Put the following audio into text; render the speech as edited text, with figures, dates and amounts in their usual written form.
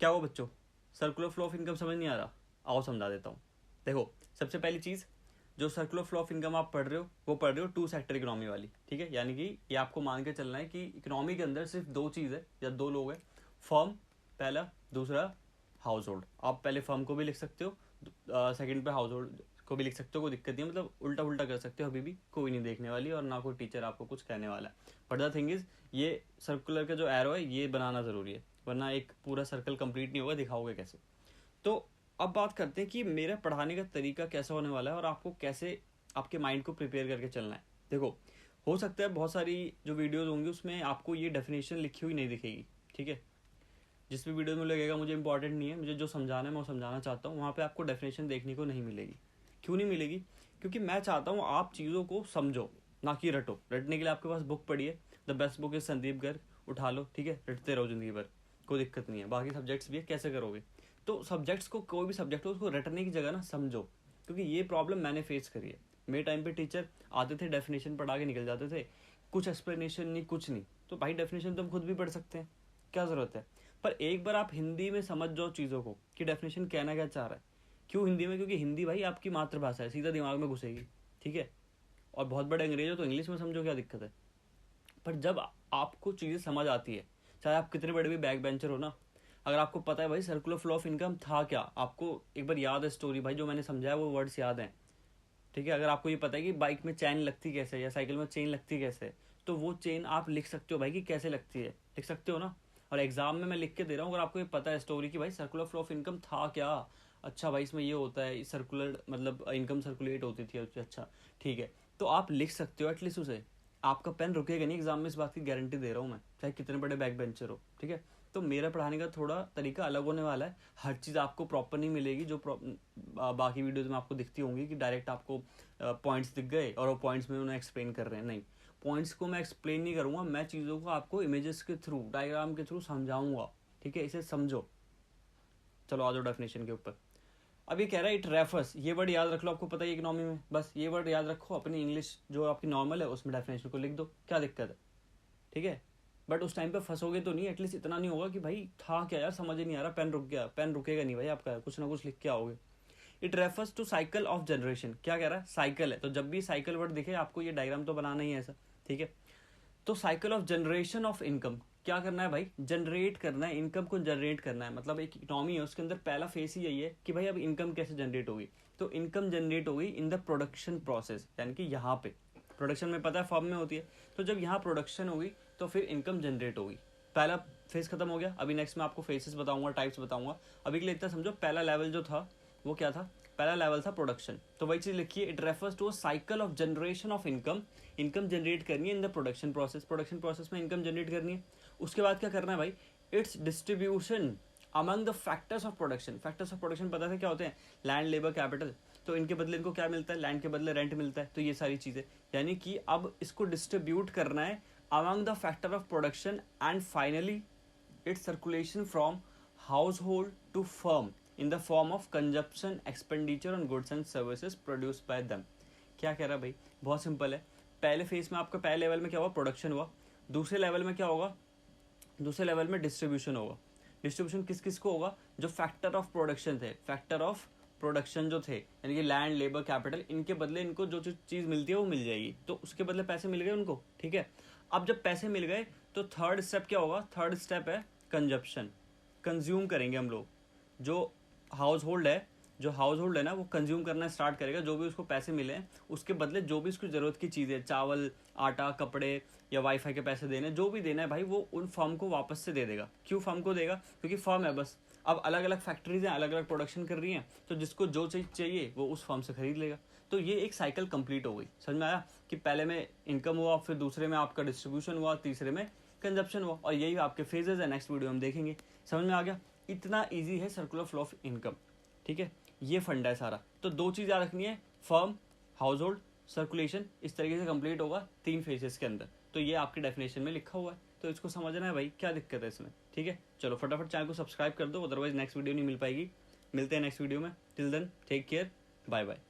क्या हुआ बच्चों, सर्कुलर फ्लो ऑफ इनकम समझ नहीं आ रहा? आओ समझा देता हूँ। देखो, सबसे पहली चीज़, जो सर्कुलर फ्लो ऑफ इनकम आप पढ़ रहे हो वो पढ़ रहे हो टू सेक्टर इकोनॉमी वाली, ठीक है। यानी कि ये आपको मान के चलना है कि इकोनॉमी के अंदर सिर्फ दो चीज़ है या दो लोग हैं, फर्म पहला, दूसरा हाउस होल्ड। आप पहले फर्म को भी लिख सकते हो, सेकंड पे हाउस होल्ड को भी लिख सकते हो, कोई दिक्कत नहीं है। मतलब उल्टा उल्टा कर सकते हो, अभी भी कोई नहीं देखने वाली और ना कोई टीचर आपको कुछ कहने वाला है। बट द थिंग इज, ये सर्कुलर का जो एरो है ये बनाना ज़रूरी है, वरना एक पूरा सर्कल कंप्लीट नहीं होगा, दिखाओगे कैसे। तो अब बात करते हैं कि मेरा पढ़ाने का तरीका कैसा होने वाला है और आपको कैसे आपके माइंड को प्रिपेयर करके चलना है। देखो, हो सकता है बहुत सारी जो वीडियोस होंगी उसमें आपको ये डेफिनेशन लिखी हुई नहीं दिखेगी, ठीक है। जिस भी वीडियो में लगेगा मुझे इंपॉर्टेंट नहीं है, मुझे जो समझाना है मैं वो समझाना चाहता हूँ, वहाँ पे आपको डेफिनेशन देखने को नहीं मिलेगी। क्यों नहीं मिलेगी? क्योंकि मैं चाहता हूँ आप चीज़ों को समझो, ना कि रटो। रटने के लिए आपके पास बुक पड़ी है, the best book is Sandeep Garg, उठा लो, ठीक है, रटते रहो जिंदगी भर, कोई दिक्कत नहीं है। बाकी सब्जेक्ट्स भी है, कैसे करोगे? तो सब्जेक्ट्स को, कोई भी सब्जेक्ट हो उसको रटने की जगह ना समझो, क्योंकि ये प्रॉब्लम मैंने फेस करी है। मेरे टाइम पे टीचर आते थे, डेफिनेशन पढ़ा के निकल जाते थे, कुछ एक्सप्लेनेशन नहीं, कुछ नहीं। तो भाई डेफिनेशन तो हम खुद भी पढ़ सकते हैं, क्या ज़रूरत है? पर एक बार आप हिंदी में समझ जाओ चीज़ों को कि डेफिनेशन कहना क्या चाह रहा है। क्यों हिंदी में? क्योंकि हिंदी भाई आपकी मातृभाषा है, सीधा दिमाग में घुसेगी, ठीक है। और बहुत बड़े अंग्रेज हो तो इंग्लिश में समझो, क्या दिक्कत है? पर जब आपको चीज़ें समझ आती है, चाहे आप कितने बड़े भी बैक बेंचर हो ना, अगर आपको पता है भाई सर्कुलर फ्लो ऑफ इनकम था क्या, आपको एक बार याद है स्टोरी, भाई जो मैंने समझाया वो वर्ड्स याद हैं, ठीक है। अगर आपको ये पता है कि बाइक में चैन लगती कैसे या साइकिल में चेन लगती कैसे, तो वो चेन आप लिख सकते हो भाई कि कैसे लगती है, लिख सकते हो ना। और एग्जाम में मैं लिख के दे रहा हूँ, अगर आपको ये पता है स्टोरी कि भाई सर्कुलर फ्लो ऑफ इनकम था क्या, अच्छा भाई इसमें ये होता है, सर्कुलर मतलब इनकम सर्कुलेट होती थी, अच्छा ठीक है, तो आप लिख सकते हो एटलीस्ट उसे। आपका पेन रुकेगा नहीं एग्जाम में, इस बात की गारंटी दे रहा हूँ मैं, चाहे कितने बड़े बैक बेंचर हो, ठीक है। तो मेरा पढ़ाने का थोड़ा तरीका अलग होने वाला है, हर चीज़ आपको प्रॉपर नहीं मिलेगी जो बाकी वीडियोज़ में आपको दिखती होंगी कि डायरेक्ट आपको पॉइंट्स दिख गए और वो पॉइंट्स में उन्हें एक्सप्लेन कर रहे हैं। नहीं, पॉइंट्स को मैं एक्सप्लेन नहीं करूँगा, मैं चीज़ों को आपको इमेजेस के थ्रू, डायग्राम के थ्रू समझाऊंगा, ठीक है। इसे समझो। चलो आ जाओ डेफिनेशन के ऊपर। अब ये कह रहा है इट रेफर्स, ये वर्ड याद रख लो, आपको पता है इकोनॉमी में, बस ये वर्ड याद रखो, अपनी इंग्लिश जो आपकी नॉर्मल है उसमें डेफिनेशन को लिख दो, क्या दिक्कत है, ठीक है। बट उस टाइम पे फंसोगे तो नहीं, एटलीस्ट इतना नहीं होगा कि भाई था क्या यार, समझ ही नहीं आ रहा, पेन रुक गया। पेन रुकेगा नहीं भाई आपका, कुछ ना कुछ लिख के आओगे। It refers to cycle of generation, क्या कह रहा है? साइकिल है, तो जब भी साइकिल वर्ड दिखे आपको ये डायग्राम तो बनाना ही है ऐसा, ठीक है। तो cycle of generation of income, क्या करना है भाई? जनरेट करना है, इनकम को जनरेट करना है। मतलब एक इकोनॉमी है, उसके अंदर पहला फेस ही यही है कि भाई अब इनकम कैसे जनरेट होगी। तो इनकम जनरेट होगी इन द प्रोडक्शन प्रोसेस, यानी कि यहाँ पे प्रोडक्शन में पता है फॉर्म में होती है, तो जब यहाँ प्रोडक्शन होगी तो फिर इनकम जनरेट होगी। पहला फेस खत्म हो गया, अभी नेक्स्ट में आपको फेसेस बताऊंगा, टाइप्स बताऊंगा। अभी के लिए इतना समझो, पहला लेवल जो था वो क्या था? पहला लेवल था प्रोडक्शन। तो वही चीज लिखिए, it refers to a cycle of generation of income, income generate करनी है in the production process, production process में इनकम जनरेट करनी है। उसके बाद क्या करना है भाई? Its distribution among the factors of production. Factors of production पता है क्या होते हैं? Land, labour, capital. तो इनके बदले इनको क्या मिलता है? लैंड के बदले रेंट मिलता है, तो ये सारी चीजें, यानी कि अब इसको डिस्ट्रीब्यूट करना है among the factor of production and finally its circulation from household to firm in the form of consumption expenditure on goods and services produce by them. क्या कह रहा है भाई? बहुत सिंपल है। पहले फेज में आपका पहले लेवल में क्या हुआ? प्रोडक्शन हुआ। दूसरे लेवल में क्या होगा? दूसरे लेवल में डिस्ट्रीब्यूशन होगा। डिस्ट्रीब्यूशन किस किस को होगा? जो फैक्टर ऑफ प्रोडक्शन थे, फैक्टर ऑफ प्रोडक्शन जो थे, यानी कि लैंड, लेबर, कैपिटल, इनके बदले इनको जो जो चीज़ मिलती है वो मिल जाएगी, तो उसके बदले पैसे मिल गए उनको, ठीक है। अब जब पैसे मिल गए तो थर्ड स्टेप क्या होगा? थर्ड स्टेप है कंजप्शन, कंज्यूम करेंगे हम लोग। जो हाउस होल्ड है, जो हाउस होल्ड है ना, वो कंज्यूम करना स्टार्ट करेगा, जो भी उसको पैसे मिले हैं उसके बदले जो भी उसकी ज़रूरत की चीज़ें, चावल, आटा, कपड़े या वाईफाई के पैसे देने, जो भी देना है भाई वो उन फर्म को वापस से दे देगा। क्यों फर्म को देगा? क्योंकि फर्म है बस। अब अलग अलग फैक्ट्रीज हैं, अलग अलग प्रोडक्शन कर रही हैं, तो जिसको जो चीज़ चाहिए वो उस फर्म से खरीद लेगा। तो ये एक साइकिल कंप्लीट हो गई। समझ में आया कि पहले में इनकम हुआ, फिर दूसरे में आपका डिस्ट्रीब्यूशन हुआ, तीसरे में कंजप्शन हुआ, और यही आपके फेजेस है। नेक्स्ट वीडियो हम देखेंगे। समझ में आ गया? इतना ईजी है सर्कुलर फ्लो ऑफ इनकम, ठीक है। ये फंडा है सारा। तो दो चीज़ याद रखनी है, फर्म, हाउस होल्ड, सर्कुलेशन, इस तरीके से कंप्लीट होगा 3 फेजेस के अंदर। तो ये आपकी डेफिनेशन में लिखा हुआ है, तो इसको समझना है भाई, क्या दिक्कत है इसमें, ठीक है। चलो फटाफट चैनल को सब्सक्राइब कर दो, अदरवाइज नेक्स्ट वीडियो नहीं मिल पाएगी। मिलते हैं नेक्स्ट वीडियो में। Till then take care, bye bye.